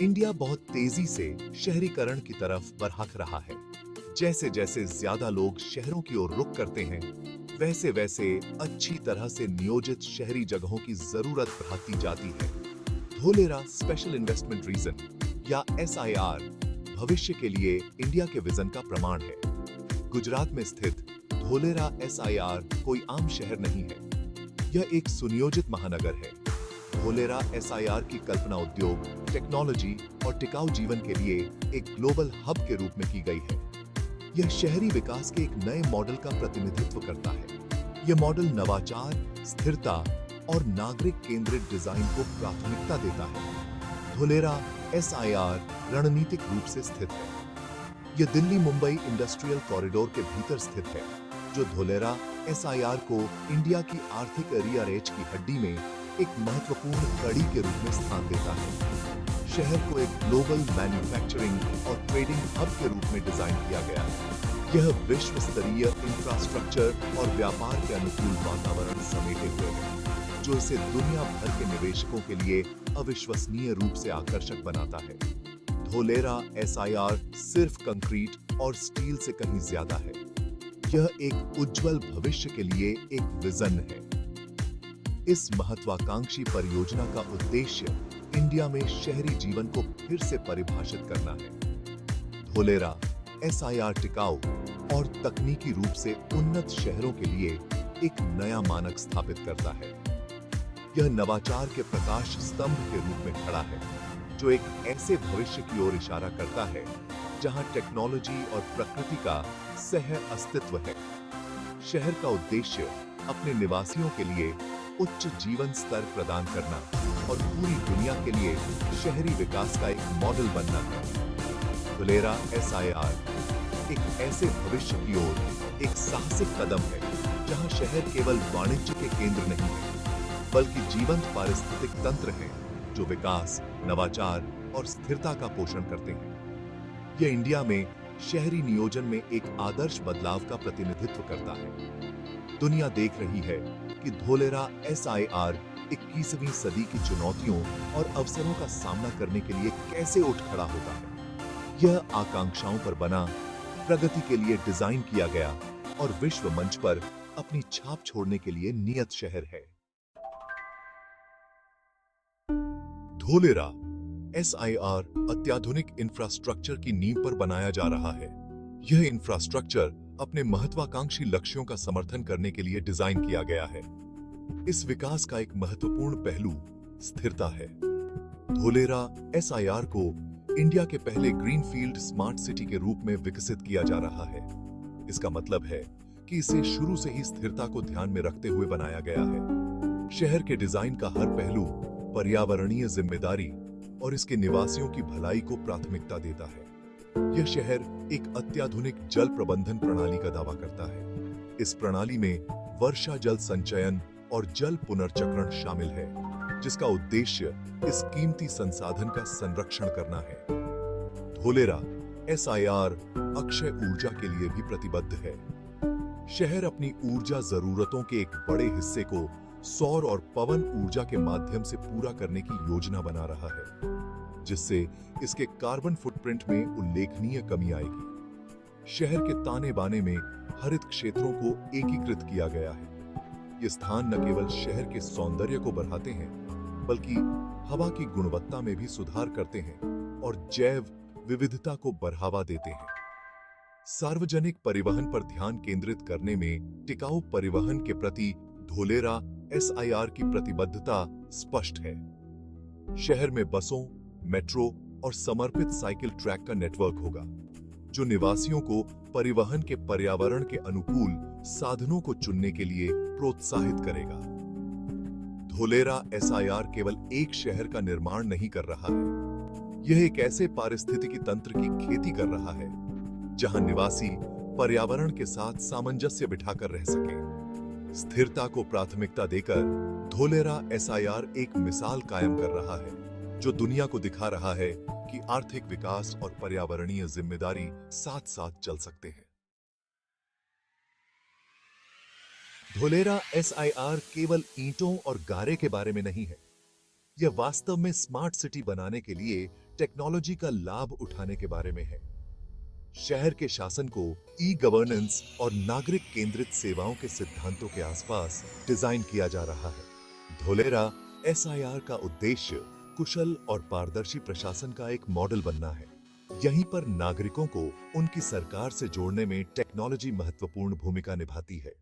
India बहुत तेजी से शहरीकरण की तरफ बढ़ रहा है। जैसे जैसे ज्यादा लोग शहरों की ओर रुख करते हैं, वैसे वैसे अच्छी तरह से नियोजित शहरी जगहों की जरूरत बढ़ती जाती है। धोलेरा स्पेशल इन्वेस्टमेंट रीजन या SIR भविष्य के लिए इंडिया के विजन का प्रमाण है। गुजरात में स्थित धोलेरा SIR कोई आम शहर नहीं है, यह एक सुनियोजित महानगर है। धोलेरा SIR की कल्पना उद्योग, टेक्नोलॉजी और टिकाऊ जीवन के लिए एक ग्लोबल हब के रूप में की गई है। यह शहरी विकास के एक नए मॉडल का प्रतिनिधित्व करता है। यह मॉडल नवाचार, स्थिरता और नागरिक केंद्रित डिजाइन को प्राथमिकता देता है। धोलेरा SIR रणनीतिक रूप से स्थित है। यह दिल्ली मुंबई इंडस्ट्रियल कॉरिडोर के भीतर स्थित है, जो धोलेरा SIR को इंडिया की आर्थिक रीअरेंज की हड्डी में एक महत्वपूर्ण कड़ी के रूप में स्थान देता है। शहर को एक ग्लोबल मैन्युफैक्चरिंग और ट्रेडिंग हब के रूप में डिजाइन किया गया है। यह विश्व स्तरीय इंफ्रास्ट्रक्चर और व्यापार के अनुकूल वातावरण समेटे हुए है, जो इसे दुनिया भर के निवेशकों के लिए अविश्वसनीय रूप से आकर्षक बनाता है। धोलेरा SIR सिर्फ कंक्रीट और स्टील से कहीं ज्यादा है। यह एक उज्जवल भविष्य के लिए एक विजन है। इस महत्वाकांक्षी परियोजना का उद्देश्य इंडिया में शहरी जीवन को फिर से परिभाषित करना है। धोलेरा SIR टिकाऊ और तकनीकी रूप से उन्नत शहरों के लिए एक नया मानक स्थापित करता है। यह नवाचार के प्रकाश स्तंभ के रूप में खड़ा है, जो एक ऐसे भविष्य की ओर इशारा करता है जहां टेक्नोलॉजी और प्रकृति का सह अस्तित्व है। शहर का उद्देश्य अपने निवासियों के लिए उच्च जीवन स्तर प्रदान करना और पूरी दुनिया के लिए शहरी विकास का एक मॉडल बनना है। धोलेरा SIR एक ऐसे भविष्य की ओर एक साहसिक कदम है, जहां शहर केवल वाणिज्य के केंद्र नहीं है, बल्कि जीवंत पारिस्थितिक तंत्र है जो विकास, नवाचार और स्थिरता का पोषण करते हैं। यह इंडिया में शहरी नियोजन में एक आदर्श बदलाव का प्रतिनिधित्व करता है। दुनिया देख रही है कि धोलेरा SIR 21वीं सदी की चुनौतियों और अवसरों का सामना करने के लिए कैसे उठ खड़ा होता है। यह आकांक्षाओं पर बना, प्रगति के लिए डिजाइन किया गया और विश्व मंच पर अपनी छाप छोड़ने के लिए नियत शहर है। धोलेरा SIR अत्याधुनिक इंफ्रास्ट्रक्चर की नींव पर बनाया जा रहा है। यह इंफ्रास्ट्रक्चर अपने महत्वाकांक्षी लक्ष्यों का समर्थन करने के लिए डिजाइन किया गया है। इस विकास का एक महत्वपूर्ण पहलू स्थिरता है। धोलेरा SIR को इंडिया के पहले ग्रीनफील्ड स्मार्ट सिटी के रूप में विकसित किया जा रहा है। इसका मतलब है कि इसे शुरू से ही स्थिरता को ध्यान में रखते हुए बनाया गया है। शहर के डिजाइन का हर पहलू पर्यावरणीय जिम्मेदारी और इसके निवासियों की भलाई को प्राथमिकता देता है। यह शहर एक अत्याधुनिक जल प्रबंधन प्रणाली का दावा करता है। इस प्रणाली में वर्षा जल संचयन और जल पुनर्चक्रण शामिल है, जिसका उद्देश्य इस कीमती संसाधन का संरक्षण करना है। धोलेरा SIR अक्षय ऊर्जा के लिए भी प्रतिबद्ध है। शहर अपनी ऊर्जा जरूरतों के एक बड़े हिस्से को सौर और पवन ऊर्जा के माध्यम से पूरा करने की योजना बना रहा है, जिससे इसके कार्बन फुटप्रिंट में उल्लेखनीय कमी आएगी। शहर के ताने बाने में हरित क्षेत्रों को एकीकृत किया गया है। ये स्थान न केवल शहर के सौंदर्य को बढ़ाते हैं, बल्कि हवा की गुणवत्ता में भी सुधार करते हैं और जैव विविधता को बढ़ावा देते हैं। सार्वजनिक परिवहन पर ध्यान केंद्रित करने में टिकाऊ परिवहन के प्रति धोलेरा SIR की प्रतिबद्धता स्पष्ट है। शहर में बसों, मेट्रो और समर्पित साइकिल ट्रैक का नेटवर्क होगा, जो निवासियों को परिवहन के पर्यावरण के अनुकूल साधनों को चुनने के लिए प्रोत्साहित करेगा। धोलेरा SIR केवल एक शहर का निर्माण नहीं कर रहा है, यह एक ऐसे पारिस्थितिकी तंत्र की खेती कर रहा है जहां निवासी पर्यावरण के साथ सामंजस्य बिठाकर रह सके। स्थिरता को प्राथमिकता देकर धोलेरा SIR एक मिसाल कायम कर रहा है, जो दुनिया को दिखा रहा है कि आर्थिक विकास और पर्यावरणीय जिम्मेदारी साथ साथ चल सकते हैं। धोलेरा SIR केवल ईंटों और गारे के बारे में नहीं है, यह वास्तव में स्मार्ट सिटी बनाने के लिए टेक्नोलॉजी का लाभ उठाने के बारे में है। शहर के शासन को ई गवर्नेंस और नागरिक केंद्रित सेवाओं के सिद्धांतों के आसपास डिजाइन किया जा रहा है। धोलेरा एसआईआर का उद्देश्य कुशल और पारदर्शी प्रशासन का एक मॉडल बनना है। यहीं पर नागरिकों को उनकी सरकार से जोड़ने में टेक्नोलॉजी महत्वपूर्ण भूमिका निभाती है।